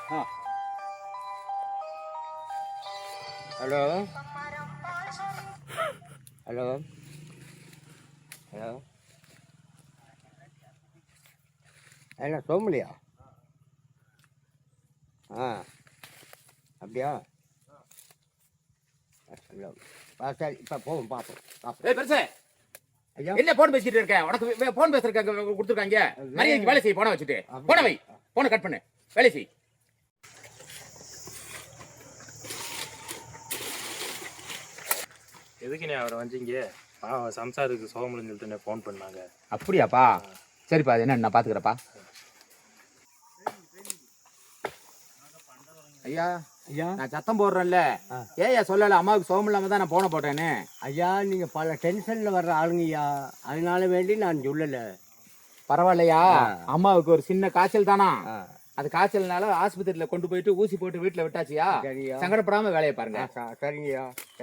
Hello hello hello என்ன சோமலியா? ஆ அப்படியா? சரி இப்போ போவோம் பார்ப்போம். பெருசு ஐயா என்ன போன் பேசிட்டு இருக்க? உனக்கு போன் பேசுறதுக்கு கொடுத்துருக்காங்க. மரியாதைக்கு வேலை செய்ய. போன வச்சுட்டு போன வை. போன கட் பண்ணு. வேலை செய். எதுக்கு நீ அவரை வந்தீங்க? சம்சாருக்கு சோகம்னு சொல்லிட்டு ஃபோன் பண்ணாங்க. அப்படியாப்பா? சரிப்பா, அது என்ன நான் பாத்துக்கிறப்பா. ஐயா ஐயா நான் சத்தம் போடுறேன்ல, ஏயா சொல்லல அம்மாவுக்கு சோகம் இல்லாம தான் நான் போன போட்டேன்னு. ஐயா நீங்கள் பல டென்ஷனில் வர்ற ஆளுங்கய்யா, அதனால வேண்டி நான் சொல்லலை. பரவாயில்லையா? அம்மாவுக்கு ஒரு சின்ன காய்ச்சல் தானா? ஆ அது காய்ச்சல்னால ஆஸ்பத்திரியில கொண்டு போயிட்டு ஊசி போட்டு வீட்டுல விட்டாச்சியா. சரியா சங்கடப்படாம வேலையை பாருங்க. சரிங்கய்யா சரி.